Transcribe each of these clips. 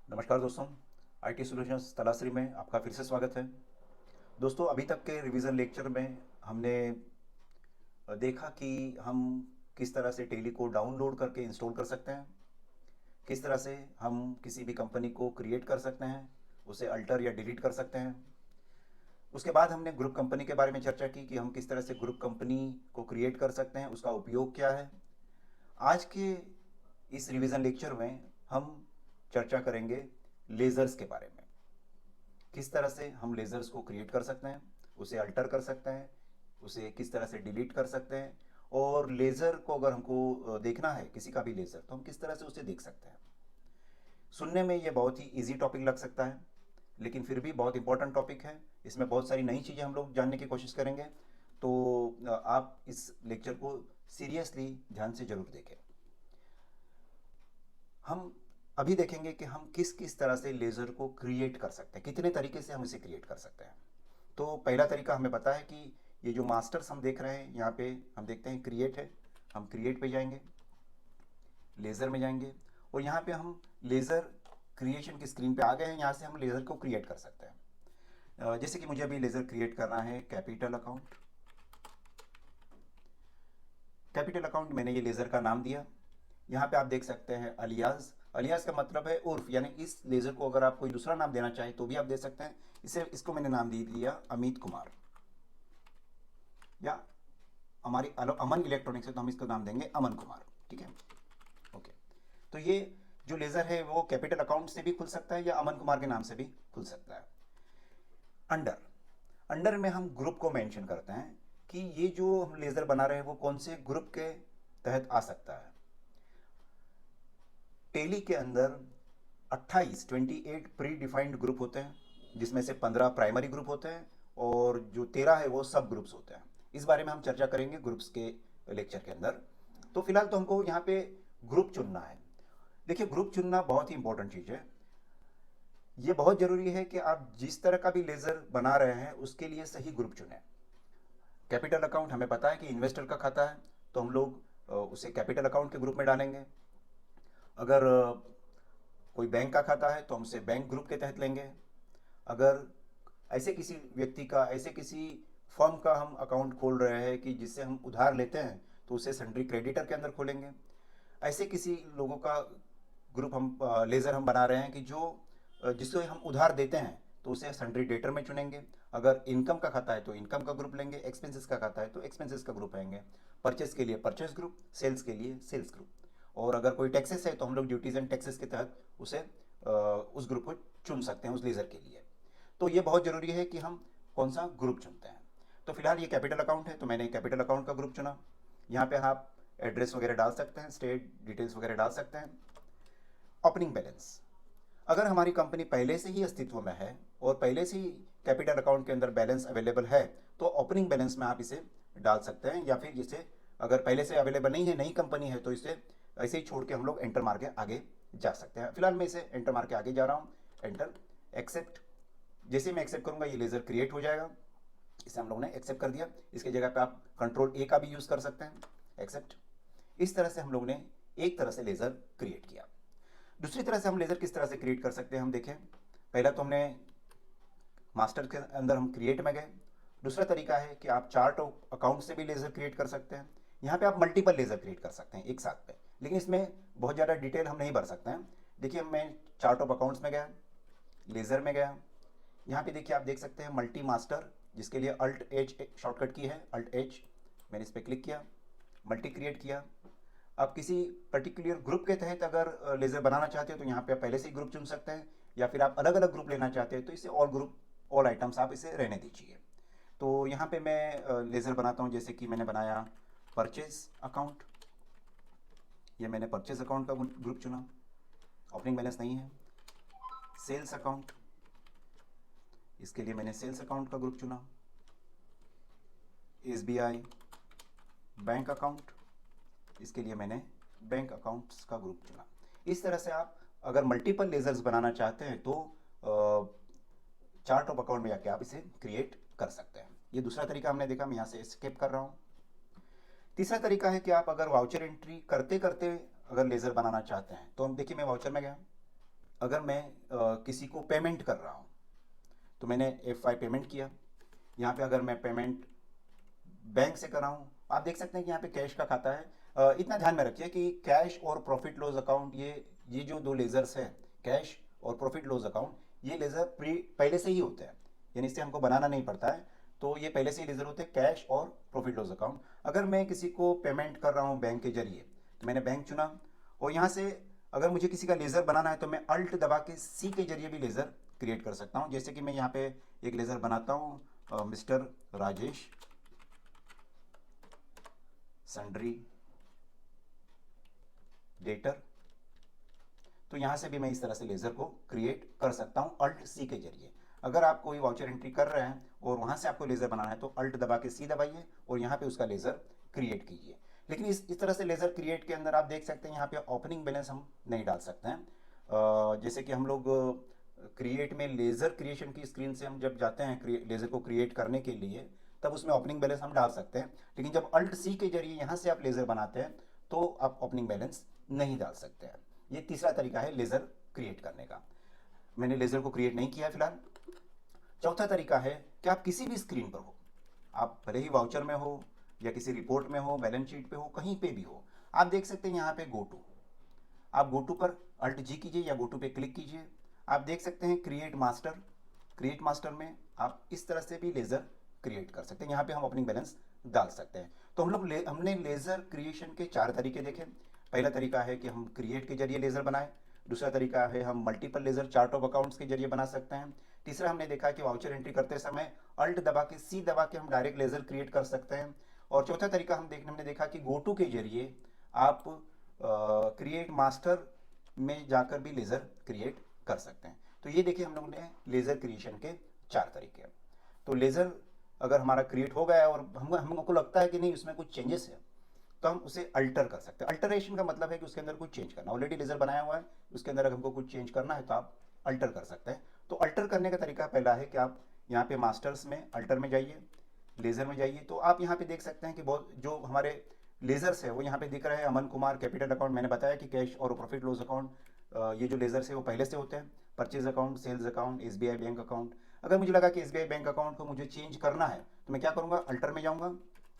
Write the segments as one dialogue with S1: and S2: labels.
S1: नमस्कार दोस्तों, IT solutions Talasari में आपका फिर से स्वागत है। दोस्तों, अभी तक के रिवीजन लेक्चर में हमने देखा कि हम किस तरह से टेली को डाउनलोड करके इंस्टॉल कर सकते हैं, किस तरह से हम किसी भी कंपनी को क्रिएट कर सकते हैं, उसे अल्टर या डिलीट कर सकते हैं। उसके बाद हमने ग्रुप कंपनी के बारे में चर्चा की कि हम किस तरह से ग्रुप कंपनी को क्रिएट कर सकते हैं, उसका उपयोग क्या है। आज के इस रिवीजन लेक्चर में हम चर्चा करेंगे लेज़र्स के बारे में। किस तरह से हम लेज़र्स को क्रिएट कर सकते हैं, उसे अल्टर कर सकते हैं, उसे किस तरह से डिलीट कर सकते हैं, और लेज़र को अगर हमको देखना है किसी का भी लेज़र, तो हम किस तरह से उसे देख सकते हैं। सुनने में ये बहुत ही इजी टॉपिक लग सकता है, लेकिन फिर भी बहुत इंपॉर्टेंट टॉपिक है। इसमें बहुत सारी नई चीज़ें हम लोग जानने की कोशिश करेंगे। तो आप इस लेक्चर को सीरियसली ध्यान से ज़रूर देखें। हम अभी देखेंगे कि हम किस किस तरह से लेज़र को क्रिएट कर सकते हैं, कितने तरीके से हम इसे क्रिएट कर सकते हैं। तो पहला तरीका हमें पता है कि ये जो मास्टर्स हम देख रहे हैं, यहाँ पे हम देखते हैं क्रिएट है। हम क्रिएट पे जाएंगे, लेज़र में जाएंगे, और यहाँ पे हम लेज़र क्रिएशन की स्क्रीन पे आ गए हैं। यहाँ से हम लेज़र को क्रिएट कर सकते हैं। जैसे कि मुझे अभी लेज़र क्रिएट करना है कैपिटल अकाउंट। कैपिटल अकाउंट मैंने ये लेज़र का नाम दिया। यहाँ पे आप देख सकते हैं अलियास। अलियास का मतलब है उर्फ, यानी इस लेज़र को अगर आप कोई दूसरा नाम देना चाहें तो भी आप दे सकते हैं। इसको मैंने नाम दे दिया अमित कुमार, या हमारी अमन इलेक्ट्रॉनिक्स है तो हम इसका नाम देंगे अमन कुमार। ठीक है, ओके। तो ये जो लेज़र है वो कैपिटल अकाउंट से भी खुल सकता है या अमन कुमार के नाम से भी खुल सकता है। अंडर अंडर में हम ग्रुप को मेंशन करते हैं कि ये जो हम लेज़र बना रहे हैं वो कौन से ग्रुप के तहत आ सकता है। टेली के अंदर 28 प्री डिफाइंड ग्रुप होते हैं, जिसमें से 15 प्राइमरी ग्रुप होते हैं और जो 13 है वो सब ग्रुप्स होते हैं। इस बारे में हम चर्चा करेंगे ग्रुप्स के लेक्चर के अंदर। तो फिलहाल तो हमको यहाँ पे ग्रुप चुनना है। देखिए, ग्रुप चुनना बहुत ही इंपॉर्टेंट चीज़ है। ये बहुत ज़रूरी है कि आप जिस तरह का भी लेज़र बना रहे हैं उसके लिए सही ग्रुप चुनें। कैपिटल अकाउंट हमें पता है कि इन्वेस्टर का खाता है, तो हम लोग उसे कैपिटल अकाउंट के ग्रुप में डालेंगे। अगर कोई बैंक का खाता है तो हम उसे बैंक ग्रुप के तहत लेंगे। अगर ऐसे किसी व्यक्ति का, ऐसे किसी फर्म का हम अकाउंट खोल रहे हैं कि जिससे हम उधार लेते हैं, तो उसे सन्ड्री क्रेडिटर के अंदर खोलेंगे। ऐसे किसी लोगों का ग्रुप हम लेज़र हम बना रहे हैं कि जो जिससे हम उधार देते हैं, तो उसे सन्ड्री डेटर में चुनेंगे। अगर इनकम का खाता है तो इनकम का ग्रुप लेंगे, एक्सपेंसेस का खाता है तो एक्सपेंसेस का ग्रुप लेंगे, परचेस के लिए परचेस ग्रुप, सेल्स के लिए सेल्स ग्रुप। और अगर कोई टैक्सेस है तो हम लोग ड्यूटीज़ एंड टैक्सेस के तहत उसे उस ग्रुप को चुन सकते हैं उस लेज़र के लिए। तो ये बहुत ज़रूरी है कि हम कौन सा ग्रुप चुनते हैं। तो फिलहाल ये कैपिटल अकाउंट है तो मैंने कैपिटल अकाउंट का ग्रुप चुना। यहाँ पे आप एड्रेस वगैरह डाल सकते हैं, स्टेट डिटेल्स वगैरह डाल सकते हैं। ओपनिंग बैलेंस, अगर हमारी कंपनी पहले से ही अस्तित्व में है और पहले से ही कैपिटल अकाउंट के अंदर बैलेंस अवेलेबल है, तो ओपनिंग बैलेंस में आप इसे डाल सकते हैं। या फिर जिसे अगर पहले से अवेलेबल नहीं है, नई कंपनी है, तो इसे ऐसे ही छोड़ के हम लोग एंटर मार के आगे जा सकते हैं। फिलहाल मैं इसे एंटर मार के आगे जा रहा हूँ। Enter, accept. जैसे मैं एक्सेप्ट करूँगा ये लेज़र क्रिएट हो जाएगा। इसे हम लोगों ने एक्सेप्ट कर दिया। इसके जगह पे आप कंट्रोल ए का भी यूज़ कर सकते हैं, एक्सेप्ट। इस तरह से हम लोगों ने एक तरह से लेज़र क्रिएट किया। दूसरी तरह से हम लेज़र किस तरह से क्रिएट कर सकते हैं हम देखें। पहला तो हमने मास्टर के अंदर हम क्रिएट में गए। दूसरा तरीका है कि आप चार्ट अकाउंट से भी लेज़र क्रिएट कर सकते हैं। यहाँ पे आप मल्टीपल लेज़र क्रिएट कर सकते हैं एक साथ पे, लेकिन इसमें बहुत ज़्यादा डिटेल हम नहीं भर सकते हैं। देखिए, मैं चार्ट ऑफ अकाउंट्स में गया, लेज़र में गया। यहाँ पे देखिए, आप देख सकते हैं मल्टी मास्टर, जिसके लिए अल्ट एच शॉर्टकट की है, अल्ट एच। मैंने इस पर क्लिक किया, मल्टी क्रिएट किया। आप किसी पर्टिकुलर ग्रुप के तहत अगर लेज़र बनाना चाहते हो तो यहाँ पे आप पहले से ही ग्रुप चुन सकते हैं, या फिर आप अलग अलग ग्रुप लेना चाहते हैं तो इसे ऑल ग्रुप, ऑल आइटम्स आप इसे रहने दीजिए। तो यहाँ पे मैं लेज़र बनाता हूँ, जैसे कि मैंने बनाया परचेज अकाउंट। ये मैंने परचेज अकाउंट का ग्रुप चुना, ओपनिंग बैलेंस नहीं है। सेल्स अकाउंट, इसके लिए मैंने सेल्स अकाउंट का ग्रुप चुना। एसबीआई बैंक अकाउंट, इसके लिए मैंने बैंक अकाउंट्स का ग्रुप चुना। इस तरह से आप अगर मल्टीपल लेज़र्स बनाना चाहते हैं तो चार्ट ऑफ अकाउंट में जाके आप इसे क्रिएट कर सकते हैं। ये दूसरा तरीका हमने देखा, मैं यहाँ से स्किप कर रहा हूँ। तीसरा तरीका है कि आप अगर वाउचर एंट्री करते करते अगर लेज़र बनाना चाहते हैं, तो हम देखिए, मैं वाउचर में गया, अगर मैं किसी को पेमेंट कर रहा हूँ तो मैंने F5 पेमेंट किया। यहाँ पे अगर मैं पेमेंट बैंक से कर रहा हूँ, आप देख सकते हैं कि यहाँ पे कैश का खाता है। इतना ध्यान में रखिए कि कैश और प्रॉफिट लॉस अकाउंट, ये जो दो लेजर्स हैं, कैश और प्रॉफिट लॉस अकाउंट, ये लेजर पहले से ही होते हैं, यानी इससे हमको बनाना नहीं पड़ता है। तो ये पहले से ही लेजर होते हैं, कैश और प्रॉफिट लॉस अकाउंट। अगर मैं किसी को पेमेंट कर रहा हूँ बैंक के जरिए, तो मैंने बैंक चुना, और यहाँ से अगर मुझे किसी का लेज़र बनाना है तो मैं अल्ट दबा के सी के जरिए भी लेज़र क्रिएट कर सकता हूँ। जैसे कि मैं यहाँ पे एक लेज़र बनाता हूँ, मिस्टर राजेश सन्ड्री डेटर। तो यहाँ से भी मैं इस तरह से लेज़र को क्रिएट कर सकता हूँ अल्ट सी के जरिए। अगर आप कोई वाउचर एंट्री कर रहे हैं और वहाँ से आपको लेज़र बनाना है तो अल्ट दबा के सी दबाइए और यहाँ पे उसका लेज़र क्रिएट कीजिए। लेकिन इस तरह से लेज़र क्रिएट के अंदर आप देख सकते हैं यहाँ पे ओपनिंग बैलेंस हम नहीं डाल सकते हैं। जैसे कि हम लोग क्रिएट में लेज़र क्रिएशन की स्क्रीन से हम जब जाते हैं लेज़र को क्रिएट करने के लिए, तब उसमें ओपनिंग बैलेंस हम डाल सकते हैं। लेकिन जब अल्ट सी के जरिए यहाँ से आप लेज़र बनाते हैं तो आप ओपनिंग बैलेंस नहीं डाल सकते हैं। ये तीसरा तरीका है लेज़र क्रिएट करने का। मैंने लेज़र को क्रिएट नहीं किया फिलहाल। चौथा तरीका है कि आप किसी भी स्क्रीन पर हो, आप भले ही वाउचर में हो या किसी रिपोर्ट में हो, बैलेंस शीट पे हो, कहीं पे भी हो, आप देख सकते हैं यहाँ पे गो टू। आप गो टू पर अल्ट जी कीजिए या गो टू पे क्लिक कीजिए। आप देख सकते हैं क्रिएट मास्टर में आप इस तरह से भी लेज़र क्रिएट कर सकते हैं। यहाँ पे हम ओपनिंग बैलेंस डाल सकते हैं। तो हमने लेज़र क्रिएशन के 4 तरीके देखे। पहला तरीका है कि हम क्रिएट के जरिए लेज़र बनाएं। दूसरा तरीका है हम multiple laser chart of accounts के जरिए बना सकते हैं। तीसरा हमने देखा कि वाउचर एंट्री करते समय अल्ट दबा के सी दबा के हम डायरेक्ट लेज़र क्रिएट कर सकते हैं। और चौथा तरीका हमने देखा कि गो टू के जरिए आप क्रिएट मास्टर में जाकर भी लेज़र क्रिएट कर सकते हैं। तो ये देखिए हम लोगों ने लेज़र क्रिएशन के 4 तरीके। तो लेज़र अगर हमारा क्रिएट हो गया है और हमको लगता है कि नहीं उसमें कुछ चेंजेस है, तो हम उसे अल्टर कर सकते हैं। अल्टरेशन का मतलब है कि उसके अंदर कुछ चेंज करना। ऑलरेडी लेज़र बनाया हुआ है, उसके अंदर अगर हमको कुछ चेंज करना है तो आप अल्टर कर सकते हैं। तो अल्टर करने का तरीका पहला है कि आप यहाँ पे मास्टर्स में अल्टर में जाइए, लेज़र में जाइए, तो आप यहाँ पे देख सकते हैं कि बहुत जो हमारे लेज़र्स है वो यहाँ पे दिख रहा है। अमन कुमार कैपिटल अकाउंट, मैंने बताया कि कैश और प्रॉफिट लॉस अकाउंट, ये जो लेज़र्स है वो पहले से होते हैं। Purchase account, sales account, SBI bank account. अगर मुझे लगा कि SBI बैंक अकाउंट को मुझे चेंज करना है तो मैं क्या करूँगा, अल्टर में जाऊँगा,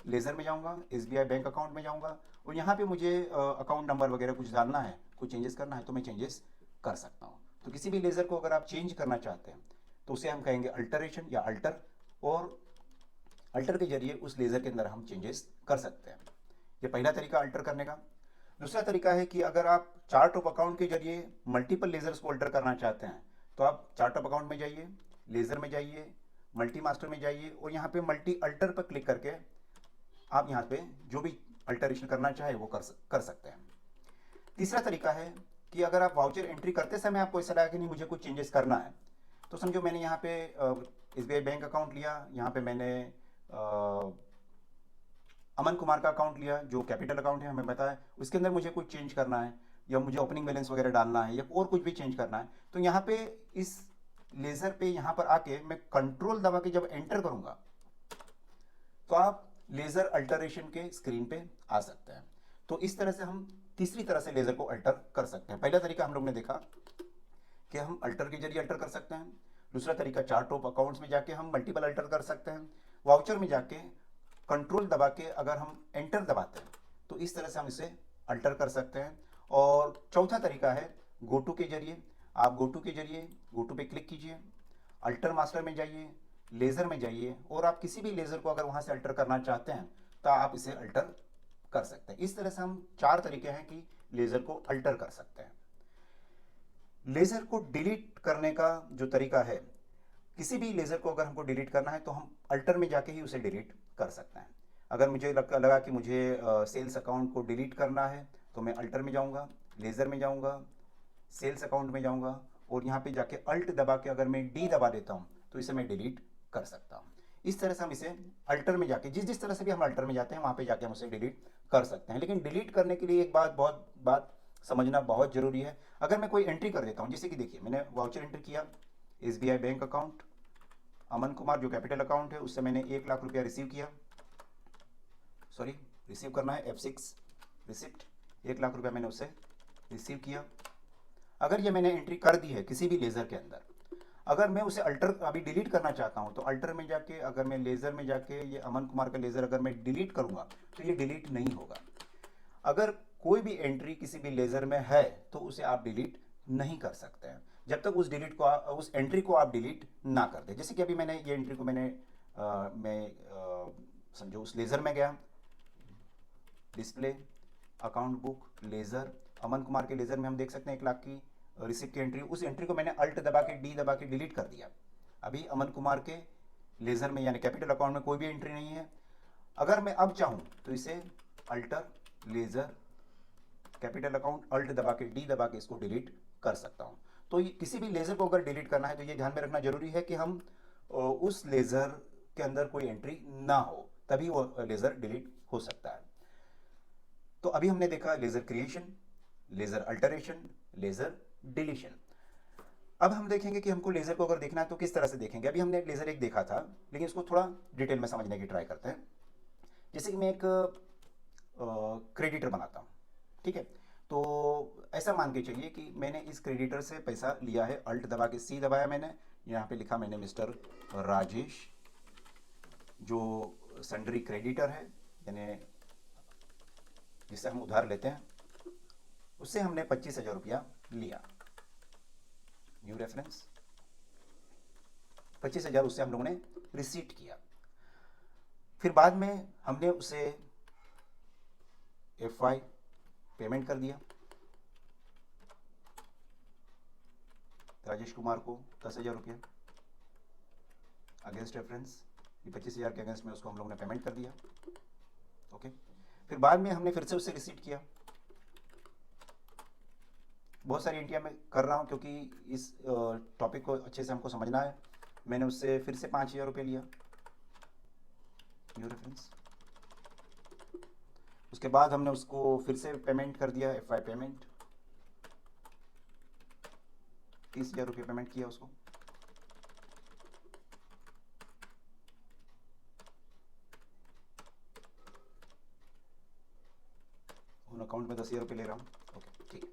S1: लेज़र में जाऊँगा, SBI बैंक अकाउंट में जाऊँगा, और यहाँ पे मुझे अकाउंट नंबर वगैरह कुछ डालना है, कुछ चेंजेस करना है तो मैं चेंजेस कर सकता हूँ। तो किसी भी लेज़र को अगर आप चेंज करना चाहते हैं तो उसे हम कहेंगे अल्टरेशन या अल्टर, और अल्टर के जरिए उस लेज़र के अंदर हम चेंजेस कर सकते हैं। ये पहला तरीका अल्टर करने का। दूसरा तरीका है कि अगर आप चार्ट ऑफ अकाउंट के जरिए मल्टीपल लेज़र्स को अल्टर करना चाहते हैं तो आप चार्ट ऑफ अकाउंट में जाइए, लेज़र में जाइए, मल्टी मास्टर में जाइए, और यहाँ पे मल्टी अल्टर पर क्लिक करके आप यहाँ पे जो भी अल्टरेशन करना चाहे वो कर सकते हैं। तीसरा तरीका है कि अगर आप वाउचर एंट्री करते समय आपको ऐसा लगा कि नहीं मुझे कुछ चेंजेस करना है, तो समझो मैंने यहाँ पे SBI बैंक अकाउंट लिया, यहाँ पे मैंने अमन कुमार का अकाउंट लिया जो कैपिटल अकाउंट है, हमें पता है उसके अंदर मुझे कुछ चेंज करना है, या मुझे ओपनिंग बैलेंस वगैरह डालना है, या और कुछ भी चेंज करना है, तो यहाँ पे इस लेज़र पे यहाँ पर आके मैं कंट्रोल दबा के जब एंटर करूँगा तो आप लेज़र अल्टरेशन के स्क्रीन पे आ सकते हैं। तो इस तरह से हम तीसरी तरह से लेज़र को अल्टर कर सकते हैं। पहला तरीका हम लोग ने देखा कि हम अल्टर के जरिए अल्टर कर सकते हैं। दूसरा तरीका चार्ट ऑफ अकाउंट्स में जाके हम मल्टीपल अल्टर कर सकते हैं। वाउचर में जाके कंट्रोल दबा के अगर हम एंटर दबाते हैं तो इस तरह से हम इसे अल्टर कर सकते हैं। और चौथा तरीका है गो टू के जरिए। आप गो टू के जरिए गो टू पे क्लिक कीजिए, अल्टर मास्टर में जाइए, लेज़र में जाइए, और आप किसी भी लेज़र को अगर वहाँ से अल्टर करना चाहते हैं तो आप इसे अल्टर कर सकते हैं। इस तरह से हम 4 तरीके हैं कि लेज़र को अल्टर कर सकते हैं। लेज़र को डिलीट करने का जो तरीका है, किसी भी लेज़र को अगर हमको डिलीट करना है तो हम अल्टर में जाके ही उसे डिलीट कर सकते हैं। अगर मुझे लगा कि मुझे सेल्स अकाउंट को डिलीट करना है तो मैं अल्टर में जाऊंगा, लेज़र में जाऊंगा, सेल्स अकाउंट में जाऊंगा, और यहाँ पे जाके अल्ट दबा के अगर मैं डी दबा देता हूँ तो इसे मैं डिलीट कर सकता हूँ। इस तरह से हम इसे अल्टर में जाके जिस तरह से भी हम अल्टर में जाते हैं वहाँ पे जाके हम उसे डिलीट कर सकते हैं। लेकिन डिलीट करने के लिए एक बात समझना बहुत ज़रूरी है। अगर मैं कोई एंट्री कर देता हूँ, जैसे कि देखिए मैंने वाउचर एंट्री किया, SBI bank account, Aman Kumar जो कैपिटल अकाउंट है उससे मैंने 1 लाख रुपया रिसीव किया, रिसीव करना है F6 रिसिप्ट, 1 लाख रुपया मैंने उससे रिसीव किया। अगर ये मैंने एंट्री कर दी है किसी भी लेज़र के अंदर, अगर मैं उसे अल्टर अभी डिलीट करना चाहता हूँ तो अल्टर में जाके अगर मैं लेज़र में जाके ये अमन कुमार का लेज़र अगर मैं डिलीट करूँगा तो ये डिलीट नहीं होगा। अगर कोई भी एंट्री किसी भी लेज़र में है तो उसे आप डिलीट नहीं कर सकते हैं जब तक उस एंट्री को आप डिलीट ना कर दें। जैसे कि अभी मैंने ये एंट्री को समझो उस लेज़र में गया, display, account book, laser, Aman Kumar के लेज़र में हम देख सकते हैं 1 लाख की रिसिप्ट की एंट्री। उस एंट्री को मैंने अल्ट दबा के डी दबा के डिलीट कर दिया। अभी अमन कुमार के लेज़र में यानी कैपिटल अकाउंट में कोई भी एंट्री नहीं है। अगर मैं अब चाहूँ तो इसे alter ledger capital account alt दबा के डी दबा के इसको डिलीट कर सकता हूँ। तो किसी भी लेज़र को अगर डिलीट करना है तो ये ध्यान में रखना जरूरी है कि हम उस लेज़र के अंदर कोई एंट्री ना हो, तभी वो लेज़र डिलीट हो सकता है। तो अभी हमने देखा laser creation, laser alteration, laser deletion. अब हम देखेंगे कि हमको लेज़र को अगर देखना है तो किस तरह से देखेंगे। अभी हमने लेज़र एक देखा था, लेकिन इसको थोड़ा डिटेल में समझने की ट्राई करते हैं। जैसे कि मैं एक क्रेडिटर बनाता हूँ, ठीक है। तो ऐसा मान के चलिए कि मैंने इस क्रेडिटर से पैसा लिया है, अल्ट दबा के सी दबाया मैंने, यहाँ पे लिखा मैंने मिस्टर राजेश, जो सन्ड्री क्रेडिटर है यानी जिससे हम उधार लेते हैं, उससे हमने 25,000 रुपया लिया। न्यू रेफरेंस 25,000 उससे हम लोगों ने रिसीट किया। फिर बाद में हमने उसे FY पेमेंट कर दिया राजेश कुमार को 10,000 रुपया अगेंस्ट रेफरेंस। 25,000 के अगेंस्ट में उसको हम लोगों ने पेमेंट कर दिया। ओके, फिर बाद में हमने फिर से उससे रिसीट किया। बहुत सारी एंट्रियां मैं कर रहा हूँ क्योंकि इस टॉपिक को अच्छे से हमको समझना है। मैंने उससे फिर से 5,000 रुपये लिया, न्यू रेफरेंस। उसके बाद हमने उसको फिर से पेमेंट कर दिया, FY पेमेंट, 30,000 रुपये पेमेंट किया उसको। अकाउंट में 10,000 रुपये ले रहा हूँ। ओके, ठीक है।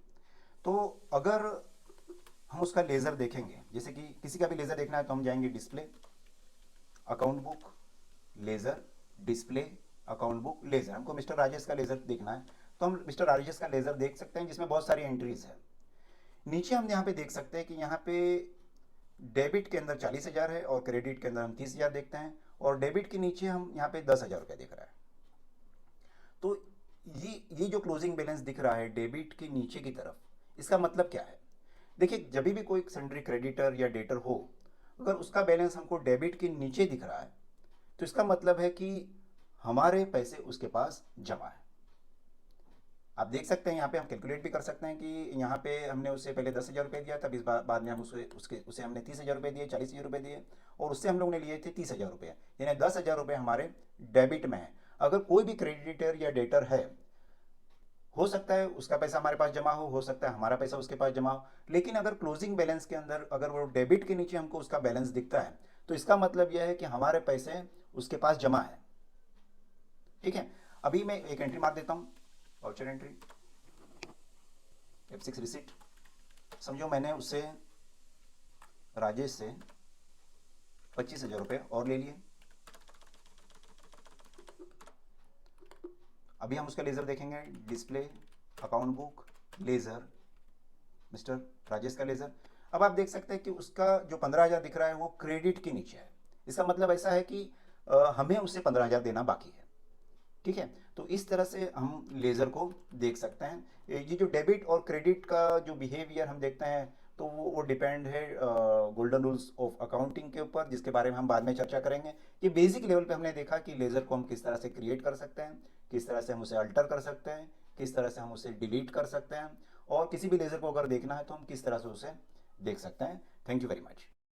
S1: तो अगर हम उसका लेज़र देखेंगे, जैसे कि किसी का भी लेज़र देखना है तो हम जाएंगे display, account book, laser, display, account book, laser. हमको मिस्टर राजेश का लेज़र देखना है तो हम मिस्टर राजेश का लेज़र देख सकते हैं जिसमें बहुत सारी एंट्रीज है। नीचे हम यहाँ पे देख सकते हैं कि यहाँ पे डेबिट के अंदर 40,000 है और क्रेडिट के अंदर हम 30,000 देखते हैं, और डेबिट के नीचे हम यहाँ पे 10,000 रुपये दिख रहा है। तो ये जो क्लोजिंग बैलेंस दिख रहा है डेबिट के नीचे की तरफ, इसका मतलब क्या है? देखिए, जब भी कोई सन्ड्री क्रेडिटर या डेटर हो, अगर उसका बैलेंस हमको डेबिट के नीचे दिख रहा है तो इसका मतलब है कि हमारे पैसे उसके पास जमा है। आप देख सकते हैं यहाँ पे हम कैलकुलेट भी कर सकते हैं कि यहाँ पे हमने उसे पहले 10,000 रुपये दिया, तब इस बाद में हम उसे हमने 30,000 रुपये दिए, 40,000 रुपये दिए, और उससे हम लोग ने लिए थे 30,000 रुपये, यानी 10,000 रुपये हमारे डेबिट में है। अगर कोई भी क्रेडिटर या डेटर है, हो सकता है उसका पैसा हमारे पास जमा हो सकता है हमारा पैसा उसके पास जमा हो, लेकिन अगर क्लोजिंग बैलेंस के अंदर अगर वो डेबिट के नीचे हमको उसका बैलेंस दिखता है तो इसका मतलब यह है कि हमारे पैसे उसके पास जमा है। ठीक है, अभी मैं एक एंट्री मार देता हूं, वाउचर एंट्री, F6 रिसिट। समझो मैंने उससे राजेश से 25,000 रुपये और ले लिए। अभी हम उसका लेज़र देखेंगे, display, account book, laser, mister Rajesh का लेज़र। अब आप देख सकते हैं कि उसका जो 15,000 दिख रहा है वो क्रेडिट के नीचे है। इसका मतलब ऐसा है कि हमें उससे 15,000 देना बाकी है। ठीक है, तो इस तरह से हम लेज़र को देख सकते हैं। ये जो डेबिट और क्रेडिट का जो बिहेवियर हम देखते हैं तो वो डिपेंड है गोल्डन रूल्स ऑफ अकाउंटिंग के ऊपर, जिसके बारे में हम बाद में चर्चा करेंगे। ये बेसिक लेवल पे हमने देखा कि लेज़र को हम किस तरह से क्रिएट कर सकते हैं, किस तरह से हम उसे अल्टर कर सकते हैं, किस तरह से हम उसे डिलीट कर सकते हैं, और किसी भी लेज़र को अगर देखना है तो हम किस तरह से उसे देख सकते हैं। Thank you very much.